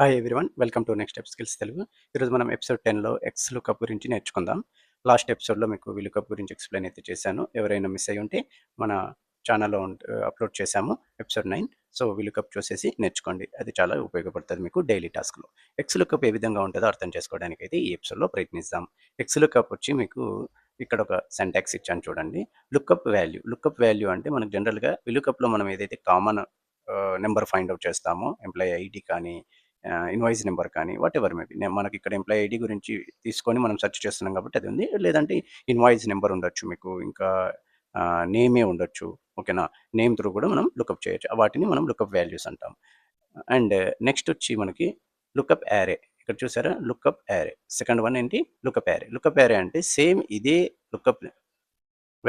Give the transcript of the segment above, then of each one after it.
Hi everyone, welcome to next step skills Telugu. ఈరోజు మనం episode 10లో X lookup గురించి నేర్చుకుందాం. లాస్ట్ ఎపిసోడ్లో మీకు విలుకప్ గురించి ఎక్స్ప్లెయిన్ అయితే చేశాను. ఎవరైనా మిస్ అయ్యి ఉంటే మన ఛానల్లో అప్లోడ్ చేశాము ఎపిసోడ్ 9. సో విలుకప్ చూసేసి నేర్చుకోండి, అది చాలా ఉపయోగపడుతుంది మీకు డైలీ టాస్క్లో. ఎక్స్ లుకప్ ఏ విధంగా ఉంటుందో అర్థం చేసుకోవడానికి అయితే ఈ ఎపిసోడ్లో ప్రయత్నిస్తాం. ఎక్స్ లుకప్ వచ్చి మీకు ఇక్కడ ఒక సెంటాక్స్ ఇచ్చాను చూడండి. లుకప్ వాల్యూ అంటే మనకు జనరల్గా విలుకప్లో మనం ఏదైతే కామన్ నెంబర్ ఫైండ్ అవుట్ చేస్తామో, ఎంప్లాయీ ఐడి కానీ ఇన్వాయిస్ నెంబర్ కానీ వాటెవర్ మేబీ, మనకి ఇక్కడ ఎంప్లాయీ ఐడి గురించి తీసుకొని మనం సెర్చ్ చేస్తున్నాం కాబట్టి అది ఉంది. లేదంటే ఇన్వాయిస్ నెంబర్ ఉండొచ్చు మీకు, ఇంకా నేమే ఉండొచ్చు. ఓకేనా, నేమ్ త్రూ కూడా మనం లుకప్ చేయొచ్చు. వాటిని మనం లుకప్ వాల్యూస్ అంటాం. అండ్ నెక్స్ట్ వచ్చి మనకి లుకప్ యారే. ఇక్కడ చూసారా, లుకప్ యారే. సెకండ్ వన్ ఏంటి, లుకప్ యారే. లుకప్ యారే అంటే సేమ్ ఇదే లుకప్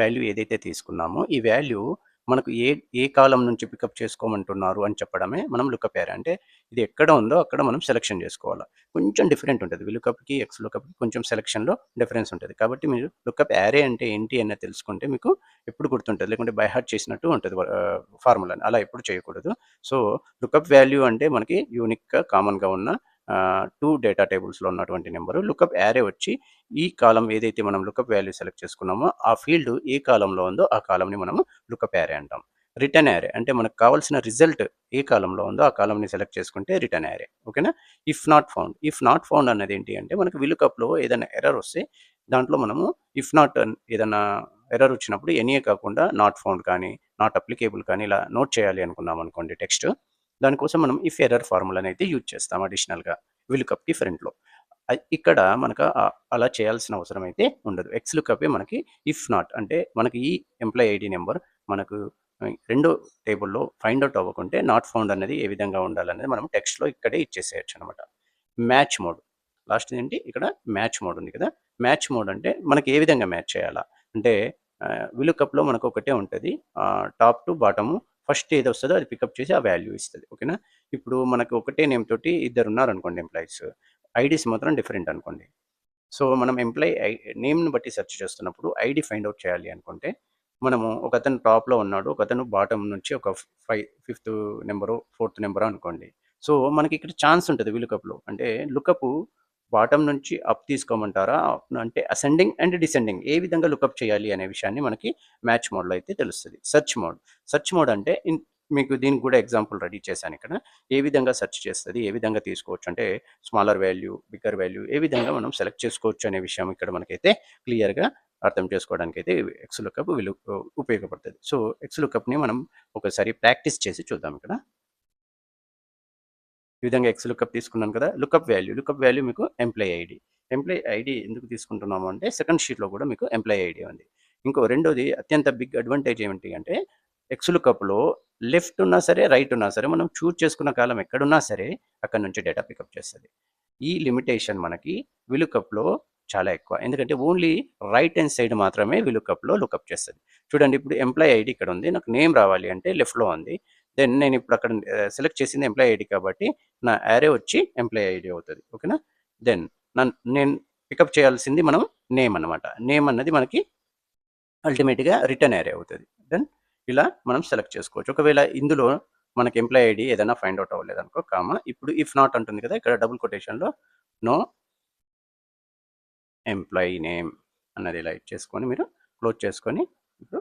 వాల్యూ ఏదైతే తీసుకున్నామో ఈ వాల్యూ మనకు ఏ కాలం నుంచి పికప్ చేసుకోమంటున్నారు అని చెప్పడమే మనం లుకప్ యారే. అంటే ఇది ఎక్కడ ఉందో అక్కడ మనం సెలెక్షన్ చేసుకోవాలి. కొంచెం డిఫరెంట్ ఉంటుంది, విలుకప్కి ఎక్స్ లుకప్కి కొంచెం సెలెక్షన్లో డిఫరెన్స్ ఉంటుంది. కాబట్టి మీరు లుకప్ యారే అంటే ఏంటి అన్నది తెలుసుకుంటే మీకు ఎప్పుడు గుర్తుంటుంది, లేకుంటే బై హార్ట్ చేసినట్టు ఉంటుంది ఫార్ములాని. అలా ఎప్పుడు చేయకూడదు. సో లుకప్ వాల్యూ అంటే మనకి యూనిక్గా కామన్గా ఉన్న 2 డేటా టేబుల్స్లో ఉన్నటువంటి నెంబరు. లుకప్ యారే వచ్చి ఈ కాలం ఏదైతే మనం లుకప్ వాల్యూ సెలెక్ట్ చేసుకున్నామో ఆ ఫీల్డ్ ఏ కాలంలో ఉందో ఆ కాలంని మనము లుకప్ యారే అంటాం. రిటర్న్ యారే అంటే మనకు కావాల్సిన రిజల్ట్ ఏ కాలంలో ఉందో ఆ కాలంని సెలెక్ట్ చేసుకుంటే రిటర్న్ యారే. ఓకేనా. ఇఫ్ నాట్ ఫౌండ్ అన్నది ఏంటి అంటే మనకు విలుకప్లో ఏదైనా ఎర్రర్ వస్తే దాంట్లో మనము ఇఫ్ నాట్ ఏదైనా ఎర్రర్ వచ్చినప్పుడు ఎనీయే కాకుండా నాట్ ఫౌండ్ కానీ నాట్ అప్లికేబుల్ కానీ ఇలా నోట్ చేయాలి అనుకున్నాం అనుకోండి టెక్స్ట్, దానికోసం మనం ఇఫ్ ఎర్రర్ ఫార్ములాని అయితే యూజ్ చేస్తాం అడిషనల్గా విలుకప్కి ఫ్రంట్లో. ఇక్కడ మనకు అలా చేయాల్సిన అవసరం అయితే ఉండదు. ఎక్స్ లుకప్పే మనకి ఇఫ్ నాట్ అంటే మనకి ఈ ఎంప్లాయీ ఐడి నెంబర్ మనకు రెండో టేబుల్లో ఫైండ్ అవుట్ అవ్వకుంటే నాట్ ఫౌండ్ అనేది ఏ విధంగా ఉండాలనేది మనం టెక్స్ట్లో ఇక్కడే ఇచ్చేసేయచ్చు అనమాట. మ్యాచ్ మోడ్ లాస్ట్ ఏంటి, ఇక్కడ మ్యాచ్ మోడ్ ఉంది కదా. మ్యాచ్ మోడ్ అంటే మనకి ఏ విధంగా మ్యాచ్ చేయాలా అంటే విలుకప్లో మనకు ఒకటే ఉంటుంది, టాప్ టు బాటము ఫస్ట్ ఏది వస్తుందో అది పికప్ చేసి ఆ వాల్యూ ఇస్తుంది. ఓకేనా. ఇప్పుడు మనకు ఒకటే నేమ్ తోటి ఇద్దరు ఉన్నారనుకోండి ఎంప్లాయీస్, ఐడీస్ మాత్రం డిఫరెంట్ అనుకోండి. సో మనం ఎంప్లాయీ నేమ్ని బట్టి సెర్చ్ చేస్తున్నప్పుడు ఐడి ఫైండ్ అవుట్ చేయాలి అనుకుంటే మనము ఒకతను టాప్లో ఉన్నాడు, ఒకతను బాటమ్ నుంచి ఒక ఫిఫ్త్ నెంబరు ఫోర్త్ నెంబరు అనుకోండి. సో మనకి ఇక్కడ ఛాన్స్ ఉంటుంది విలుకప్లో. అంటే లుకప్ బాటమ్ నుంచి అప్ తీసుకోమంటారా, అంటే అసెండింగ్ అండ్ డిసెండింగ్ ఏ విధంగా లుకప్ చేయాలి అనే విషయాన్ని మనకి మ్యాచ్ మోడ్లో అయితే తెలుస్తుంది. సెర్చ్ మోడ్ అంటే మీకు దీనికి కూడా ఎగ్జాంపుల్ రెడీ చేశాను ఇక్కడ. ఏ విధంగా సెర్చ్ చేస్తుంది, ఏ విధంగా తీసుకోవచ్చు అంటే స్మాలర్ వాల్యూ, బిగ్గర్ వాల్యూ ఏ విధంగా మనం సెలెక్ట్ చేసుకోవచ్చు అనే విషయం ఇక్కడ మనకైతే క్లియర్గా అర్థం చేసుకోవడానికి అయితే ఎక్స్ లుకప్ ఉపయోగపడుతుంది. సో ఎక్స్ లుకప్ని మనం ఒకసారి ప్రాక్టీస్ చేసి చూద్దాం. ఇక్కడ ఈ విధంగా ఎక్స్ లుకప్ తీసుకున్నాను కదా. లుకప్ వాల్యూ మీకు ఎంప్లాయీ ఐడి ఎందుకు తీసుకుంటున్నాము అంటే సెకండ్ షీట్లో కూడా మీకు ఎంప్లాయీ ఐడి ఉంది. రెండోది అత్యంత బిగ్ అడ్వాంటేజ్ ఏమిటి అంటే ఎక్స్ లుకప్లో లెఫ్ట్ ఉన్నా సరే రైట్ ఉన్నా సరే మనం చూజ్ చేసుకున్న కాలం ఎక్కడున్నా సరే అక్కడ నుంచి డేటా పికప్ చేస్తుంది. ఈ లిమిటేషన్ మనకి విలుకప్లో చాలా ఎక్కువ, ఎందుకంటే ఓన్లీ రైట్ హ్యాండ్ సైడ్ మాత్రమే విలుకప్లో లుకప్ చేస్తుంది. చూడండి, ఇప్పుడు ఎంప్లాయీ ఐడి ఇక్కడ ఉంది, నాకు నేమ్ రావాలి అంటే లెఫ్ట్లో ఉంది. దెన్ నేను ఇప్పుడు అక్కడ సెలెక్ట్ చేసింది ఎంప్లాయీ ఐడి కాబట్టి నా యారే వచ్చి ఎంప్లాయీ ఐడి అవుతుంది. ఓకేనా. దెన్ నేను పికప్ చేయాల్సింది మనం నేమ్ అనమాట. నేమ్ అన్నది మనకి అల్టిమేట్గా రిటర్న్ యారే అవుతుంది. దెన్ ఇలా మనం సెలెక్ట్ చేసుకోవచ్చు. ఒకవేళ ఇందులో మనకి ఎంప్లాయీ ఐడి ఏదైనా ఫైండ్ అవుట్ అవ్వలేదు అనుకో, ఇప్పుడు ఇఫ్ నాట్ అంటుంది కదా, ఇక్కడ డబుల్ కొటేషన్లో నో ఎంప్లాయీ నేమ్ అన్నది ఇలా ఇచ్చేసుకొని మీరు క్లోజ్ చేసుకొని ఇప్పుడు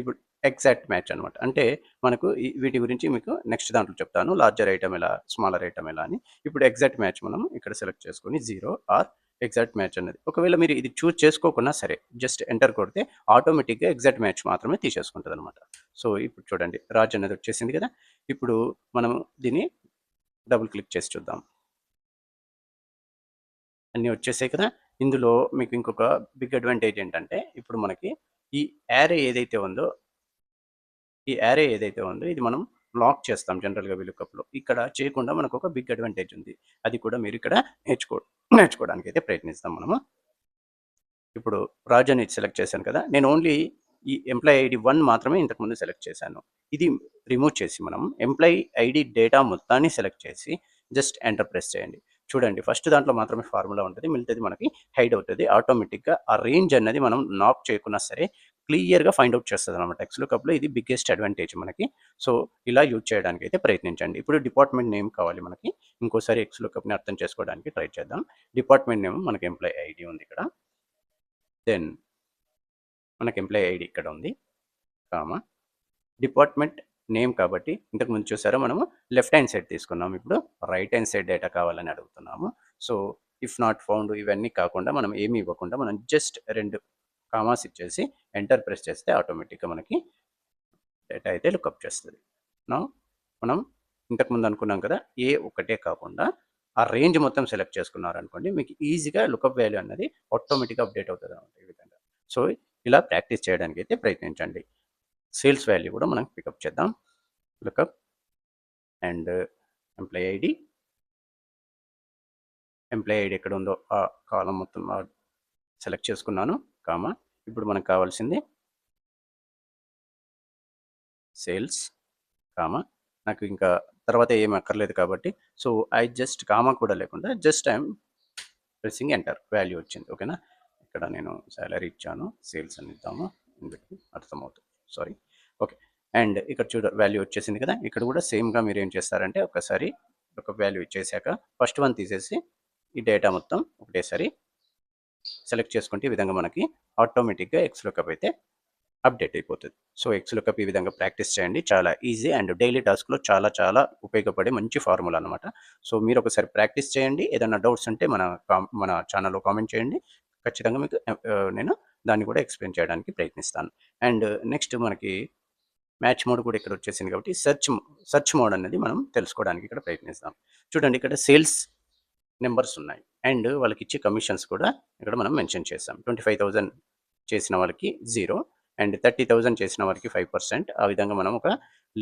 ఇప్పుడు ఎగ్జాక్ట్ మ్యాచ్ అనమాట. అంటే మనకు వీటి గురించి మీకు నెక్స్ట్ దాంట్లో చెప్తాను, లార్జర్ ఐటమ్ ఎలా, స్మాలర్ ఐటమ్ ఎలా అని. ఇప్పుడు ఎగ్జాక్ట్ మ్యాచ్ మనం ఇక్కడ సెలెక్ట్ చేసుకొని 0 ఆర్ ఎగ్జాక్ట్ మ్యాచ్ అనేది, ఒకవేళ మీరు ఇది చూస్ చేసుకోకున్నా సరే జస్ట్ ఎంటర్ కొడితే ఆటోమేటిక్గా ఎగ్జాక్ట్ మ్యాచ్ మాత్రమే తీసేసుకుంటుంది అనమాట. సో ఇప్పుడు చూడండి, రాజ్ అనేది వచ్చేసింది కదా. ఇప్పుడు మనం దీన్ని డబుల్ క్లిక్ చేసి చూద్దాం. అన్నీ వచ్చేసాయి కదా. ఇందులో మీకు ఇంకొక బిగ్ అడ్వాంటేజ్ ఏంటంటే ఇప్పుడు మనకి ఈ యారే ఏదైతే ఉందో ఇది మనం లాక్ చేస్తాం జనరల్గా విలుకప్లో. ఇక్కడ చేయకుండా మనకు ఒక బిగ్ అడ్వాంటేజ్ ఉంది, అది కూడా మీరు ఇక్కడ నేర్చుకోవడానికి అయితే ప్రయత్నిస్తాం మనము. ఇప్పుడు రాజు అని సెలెక్ట్ చేశాను కదా, నేను ఓన్లీ ఈ ఎంప్లాయీ ఐడి 1 మాత్రమే ఇంతకుముందు సెలెక్ట్ చేశాను. ఇది రిమూవ్ చేసి మనం ఎంప్లాయీ ఐడి డేటా మొత్తాన్ని సెలెక్ట్ చేసి జస్ట్ ఎంటర్ ప్రెస్ చేయండి. చూడండి, ఫస్ట్ దాంట్లో మాత్రమే ఫార్ములా ఉంటుంది, మిగతాది మనకి హైడ్ అవుతుంది ఆటోమేటిక్గా. ఆ రేంజ్ అన్నది మనం నాక్ చేయకున్నా సరే క్లియర్గా ఫైండ్ అవుట్ చేస్తుంది అనమాట. XLOOKUPలో ఇది బిగ్గెస్ట్ అడ్వాంటేజ్ మనకి. సో ఇలా యూజ్ చేయడానికి అయితే ప్రయత్నించండి. ఇప్పుడు డిపార్ట్మెంట్ నేమ్ కావాలి మనకి. ఇంకోసారి XLOOKUPని అర్థం చేసుకోవడానికి ట్రై చేద్దాం. డిపార్ట్మెంట్ నేమ్ మనకి ఎంప్లాయీ ఐడి ఉంది ఇక్కడ. దెన్ మనకి ఎంప్లాయీ ఐడి ఇక్కడ ఉంది, కామా డిపార్ట్మెంట్ నేమ్ కాబట్టి ఇంతకుముందు చూసారా మనము లెఫ్ట్ హ్యాండ్ సైడ్ తీసుకున్నాము, ఇప్పుడు రైట్ హ్యాండ్ సైడ్ డేటా కావాలని అడుగుతున్నాము. సో ఇఫ్ నాట్ ఫౌండ్ ఇవన్నీ కాకుండా మనం ఏమి ఇవ్వకుండా మనం జస్ట్ 2 కామాస్ ఇచ్చేసి ఎంటర్ ప్రెస్ చేస్తే ఆటోమేటిక్గా మనకి డేటా అయితే లుకప్ చేస్తుంది. నా మనం ఇంతకుముందు అనుకున్నాం కదా, ఏ ఒకటే కాకుండా ఆ రేంజ్ మొత్తం సెలెక్ట్ చేసుకున్నారనుకోండి మీకు ఈజీగా లుకప్ వాల్యూ అన్నది ఆటోమేటిక్గా అప్డేట్ అవుతుంది అనమాట ఈ విధంగా. సో ఇలా ప్రాక్టీస్ చేయడానికి అయితే ప్రయత్నించండి. సేల్స్ వాల్యూ కూడా మనం పికప్ చేద్దాం. లుకప్ అండ్ ఎంప్లాయీ ఐడి ఎక్కడ ఉందో ఆ కాలం మొత్తం సెలెక్ట్ చేసుకున్నాను, కామా ఇప్పుడు మనకు కావాల్సింది సేల్స్, కామా నాకు ఇంకా తర్వాత ఏమి అక్కర్లేదు కాబట్టి సో ఐ జస్ట్ కామా కూడా లేకుండా just I'm pressing enter, value వచ్చింది. ఓకేనా, ఇక్కడ నేను సాలరీ ఇచ్చాను, సేల్స్ అని ఇద్దాము, అర్థమవుతుంది, సారీ. ఓకే, అండ్ ఇక్కడ వాల్యూ వచ్చేసింది కదా. ఇక్కడ కూడా సేమ్గా మీరు ఏం చేస్తారంటే ఒకసారి ఒక వాల్యూ ఇచ్చేసాక ఫస్ట్ వన్ తీసేసి ఈ డేటా మొత్తం ఒకటేసారి సెలెక్ట్ చేసుకుంటే ఈ విధంగా మనకి ఆటోమేటిక్గా XLOOKUP అయితే అప్డేట్ అయిపోతుంది. సో XLOOKUP ఈ విధంగా ప్రాక్టీస్ చేయండి, చాలా ఈజీ అండ్ డైలీ టాస్క్లో చాలా ఉపయోగపడే మంచి ఫార్ములా అనమాట. సో మీరు ఒకసారి ప్రాక్టీస్ చేయండి, ఏదైనా డౌట్స్ ఉంటే మన ఛానల్లో కామెంట్ చేయండి, ఖచ్చితంగా మీకు నేను దాన్ని కూడా ఎక్స్ప్లెయిన్ చేయడానికి ప్రయత్నిస్తాను. అండ్ నెక్స్ట్ మనకి మ్యాచ్ మోడ్ కూడా ఇక్కడ వచ్చేసింది కాబట్టి సెర్చ్ మోడ్ అనేది మనం తెలుసుకోవడానికి ఇక్కడ ప్రయత్నిస్తాం. చూడండి, ఇక్కడ సేల్స్ నెంబర్స్ ఉన్నాయి అండ్ వాళ్ళకి ఇచ్చే కమిషన్స్ కూడా ఇక్కడ మనం మెన్షన్ చేస్తాం. 25,000 చేసిన వాళ్ళకి 0 అండ్ 30,000 చేసిన వారికి 5%. ఆ విధంగా మనం ఒక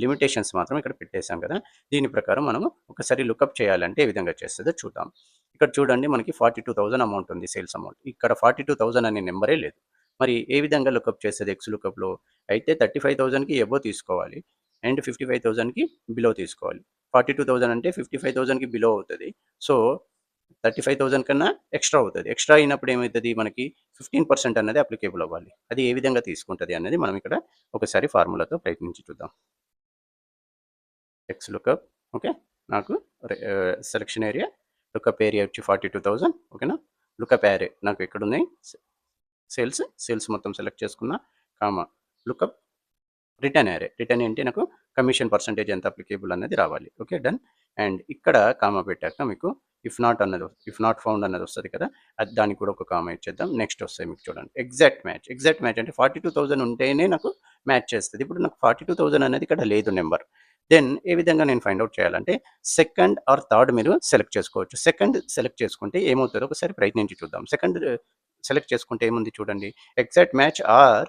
లిమిటేషన్స్ మాత్రం ఇక్కడ పెట్టేసాం కదా. దీని ప్రకారం మనం ఒకసారి లుకప్ చేయాలంటే ఏ విధంగా చేస్తుందో చూద్దాం. ఇక్కడ చూడండి, మనకి 42,000 అమౌంట్ ఉంది, సేల్స్ అమౌంట్. ఇక్కడ 42,000 అనే నెంబరే లేదు. మరి ఏ విధంగా లుకప్ చేస్తుంది XLOOKUPలో అయితే 35,000కి ఎబో తీసుకోవాలి అండ్ 55,000కి బిలో తీసుకోవాలి. 42,000 అంటే 55,000కి బిలో అవుతుంది. సో 35,000 కన్నా ఎక్స్ట్రా అవుతుంది. ఎక్స్ట్రా అయినప్పుడు ఏమవుతుంది, మనకి 15% అనేది అప్లికేబుల్ అవ్వాలి. అది ఏ విధంగా తీసుకుంటుంది అనేది మనం ఇక్కడ ఒకసారి ఫార్ములాతో ప్రయత్నించి చూద్దాం. XLOOKUP, ఓకే, నాకు సెలక్షన్ ఏరియా లుకప్ ఏరియా వచ్చి 42,000. ఓకేనా, లుకప్ ఏరియా నాకు ఎక్కడ ఉన్నాయి, సేల్స్ మొత్తం సెలెక్ట్ చేసుకున్నా, కామా లుకప్ రిటర్న్ అంటే నాకు కమిషన్ పర్సంటేజ్ ఎంత అప్లికేబుల్ అనేది రావాలి. Okay, done. అండ్ ఇక్కడ కామా పెట్టాక మీకు ఇఫ్ నాట్ ఫౌండ్ అన్నది వస్తుంది కదా, అది దానికి కూడా ఒక కామా ఇచ్చేద్దాం. నెక్స్ట్ వస్తాయి మీకు చూడండి ఎగ్జాక్ట్ మ్యాచ్ అంటే 42,000 ఉంటేనే నాకు మ్యాచ్ చేస్తుంది. ఇప్పుడు నాకు 42,000 అనేది ఇక్కడ లేదు నెంబర్. దెన్ ఏ విధంగా నేను ఫైండ్ అవుట్ చేయాలంటే సెకండ్ ఆర్ థర్డ్ మీరు సెలెక్ట్ చేసుకోవచ్చు. సెకండ్ సెలెక్ట్ చేసుకుంటే ఏమవుతుందో ఒకసారి ప్రయత్నించి చూద్దాం. సెకండ్ సెలెక్ట్ చేసుకుంటే ఏముంది చూడండి, exact match or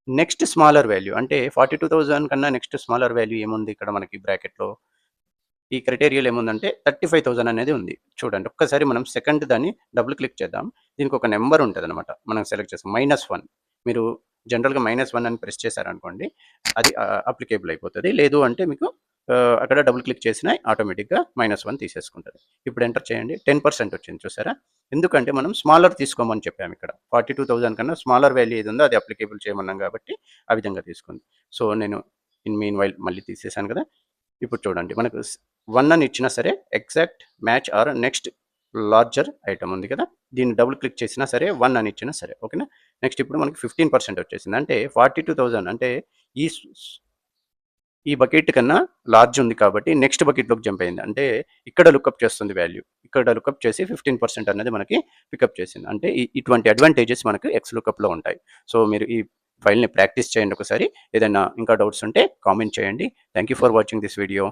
next smaller value. అంటే 42,000 కన్నా నెక్స్ట్ స్మాలర్ వాల్యూ ఏముంది ఇక్కడ మనకి బ్రాకెట్లో, ఈ క్రైటీరియాలో ఏముందంటే 35,000 అనేది ఉంది. చూడండి, ఒక్కసారి మనం సెకండ్ దాన్ని డబుల్ క్లిక్ చేద్దాం. దీనికి ఒక నెంబర్ ఉంటుంది అనమాట, మనం సెలెక్ట్ చేస్తాం -1. మీరు జనరల్గా -1 అని ప్రెస్ చేశారనుకోండి, అది అప్లికేబుల్ అయిపోతుంది. లేదు అంటే మీకు అక్కడ డబుల్ క్లిక్ చేసినా ఆటోమేటిక్గా -1 తీసేసుకుంటుంది. ఇప్పుడు ఎంటర్ చేయండి, 10% వచ్చింది చూసారా. ఎందుకంటే మనం స్మాలర్ తీసుకోమని చెప్పాము. ఇక్కడ 42,000 కన్నా స్మాలర్ వాల్యూ ఏది ఉందో అది అప్లికేబుల్ చేయమన్నాం కాబట్టి ఆ విధంగా తీసుకుంది. సో నేను మీన్ వైల్ మళ్ళీ తీసేసాను కదా. ఇప్పుడు చూడండి, మనకు 1 అని ఇచ్చినా సరే exact match or next larger item ఉంది కదా, దీన్ని డబుల్ క్లిక్ చేసినా సరే 1 అని ఇచ్చినా సరే. ఓకేనా, నెక్స్ట్ ఇప్పుడు మనకి 15% వచ్చేసింది. అంటే 42,000 అంటే ఈ బకెట్ కన్నా లార్జ్ ఉంది కాబట్టి నెక్స్ట్ బకెట్లోకి జంప్ అయింది. అంటే ఇక్కడ లుకప్ చేస్తుంది వాల్యూ, ఇక్కడ లుకప్ చేసి 15% అనేది మనకి పికప్ చేసింది. అంటే ఇటువంటి అడ్వాంటేజెస్ మనకు XLOOKUPలో ఉంటాయి. సో మీరు ఈ ఫైల్ని ప్రాక్టీస్ చేయండి ఒకసారి. ఏదైనా ఇంకా డౌట్స్ ఉంటే కామెంట్ చేయండి. Thank you for watching this video.